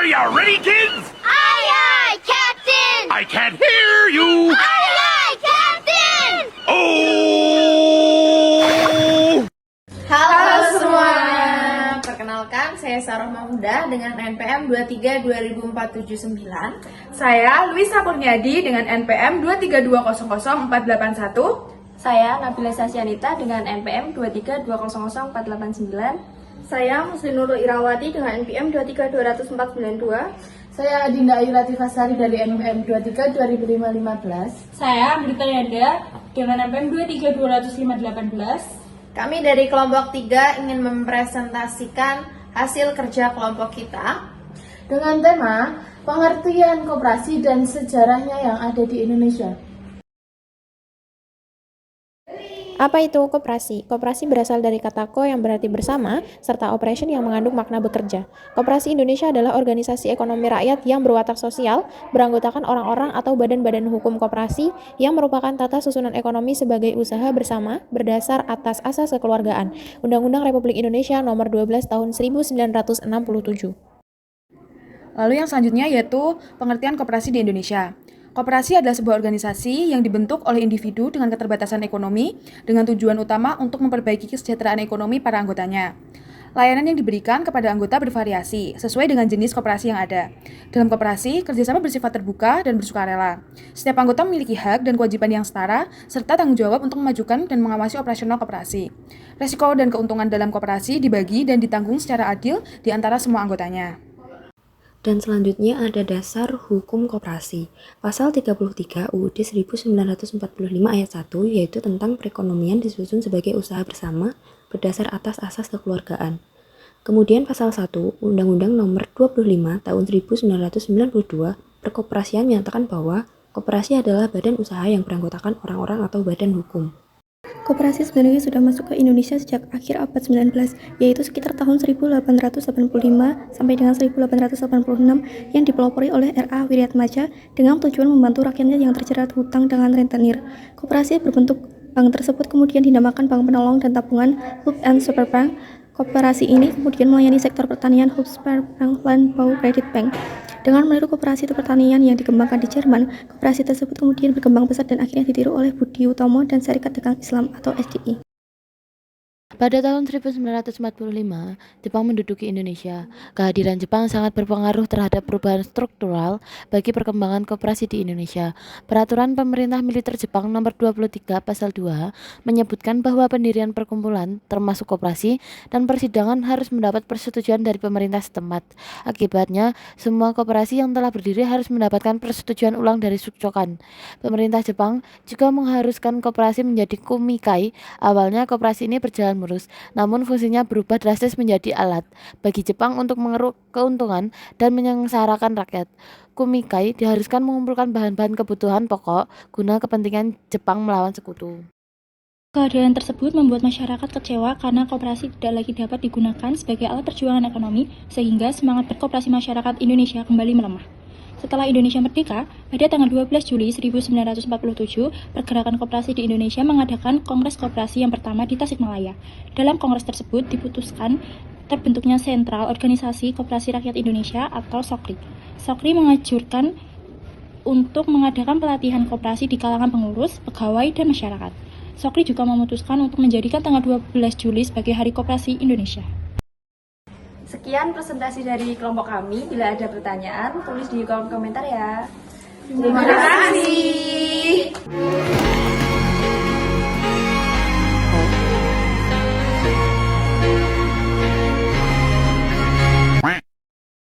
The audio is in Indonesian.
Are you ready, kids? Aye, aye, Captain! I can't hear you. Aye, aye, Captain! Oh! Halo semua, perkenalkan saya Sarah Mahmuda dengan NPM 23-24049. Saya Luisa Kurniadi dengan NPM 232000481. Saya Nabila Sasyanita dengan NPM 232000489. Saya Musli Nurul Irawati dengan NPM 2320492. Saya Dinda Ayu Latifasari dari NPM 23-2515. Saya Amrita Yanda dengan NPM 2320518. Kami dari kelompok 3 ingin mempresentasikan hasil kerja kelompok kita Dengan tema pengertian koperasi dan sejarahnya yang ada di Indonesia. Apa itu koperasi? Koperasi berasal dari kata ko yang berarti bersama, serta operation yang mengandung makna bekerja. Koperasi Indonesia adalah organisasi ekonomi rakyat yang berwatak sosial, beranggotakan orang-orang atau badan-badan hukum koperasi yang merupakan tata susunan ekonomi sebagai usaha bersama berdasar atas asas kekeluargaan. Undang-Undang Republik Indonesia Nomor 12 Tahun 1967. Lalu yang selanjutnya yaitu pengertian koperasi di Indonesia. Koperasi adalah sebuah organisasi yang dibentuk oleh individu dengan keterbatasan ekonomi dengan tujuan utama untuk memperbaiki kesejahteraan ekonomi para anggotanya. Layanan yang diberikan kepada anggota bervariasi sesuai dengan jenis koperasi yang ada. Dalam koperasi, kerjasama bersifat terbuka dan bersukarela. Setiap anggota memiliki hak dan kewajiban yang setara serta tanggung jawab untuk memajukan dan mengawasi operasional koperasi. Resiko dan keuntungan dalam koperasi dibagi dan ditanggung secara adil di antara semua anggotanya. Dan selanjutnya ada dasar hukum koperasi. Pasal 33 UUD 1945 ayat 1 yaitu tentang perekonomian disusun sebagai usaha bersama berdasar atas asas kekeluargaan. Kemudian pasal 1 Undang-Undang Nomor 25 Tahun 1992 Perkoperasian menyatakan bahwa koperasi adalah badan usaha yang beranggotakan orang-orang atau badan hukum. Koperasi sebenarnya sudah masuk ke Indonesia sejak akhir abad 19, yaitu sekitar tahun 1885 sampai dengan 1886 yang dipelopori oleh R.A. Wiryatmaja dengan tujuan membantu rakyatnya yang terjerat hutang dengan rentenir. Koperasi berbentuk bank tersebut kemudian dinamakan Bank Penolong dan Tabungan Hub and Superbank. Koperasi ini kemudian melayani sektor pertanian Hub Superbank Land Bau Credit Bank. Dengan meniru koperasi pertanian yang dikembangkan di Jerman, koperasi tersebut kemudian berkembang pesat dan akhirnya ditiru oleh Budi Utomo dan Serikat Dagang Islam atau SDI. Pada tahun 1945, Jepang menduduki Indonesia. Kehadiran Jepang sangat berpengaruh terhadap perubahan struktural bagi perkembangan koperasi di Indonesia. Peraturan Pemerintah Militer Jepang Nomor 23 Pasal 2 menyebutkan bahwa pendirian perkumpulan, termasuk koperasi, dan persidangan harus mendapat persetujuan dari pemerintah setempat. Akibatnya, semua koperasi yang telah berdiri harus mendapatkan persetujuan ulang dari Sukcokan. Pemerintah Jepang juga mengharuskan koperasi menjadi kumikai. Awalnya koperasi ini berjalan mulus, namun fungsinya berubah drastis menjadi alat bagi Jepang untuk mengeruk keuntungan dan menyengsarakan rakyat. Kumikai diharuskan mengumpulkan bahan-bahan kebutuhan pokok guna kepentingan Jepang melawan sekutu. Kehadiran tersebut membuat masyarakat kecewa karena koperasi tidak lagi dapat digunakan sebagai alat perjuangan ekonomi, sehingga semangat berkoperasi masyarakat Indonesia kembali melemah. Setelah Indonesia merdeka, pada tanggal 12 Juli 1947, Pergerakan Koperasi di Indonesia mengadakan Kongres Koperasi yang pertama di Tasikmalaya. Dalam kongres tersebut diputuskan terbentuknya Sentral Organisasi Koperasi Rakyat Indonesia atau SOKRI. SOKRI mengajurkan untuk mengadakan pelatihan koperasi di kalangan pengurus, pegawai, dan masyarakat. SOKRI juga memutuskan untuk menjadikan tanggal 12 Juli sebagai Hari Koperasi Indonesia. Sekian presentasi dari kelompok kami. Bila ada pertanyaan, tulis di kolom komentar ya. Terima kasih.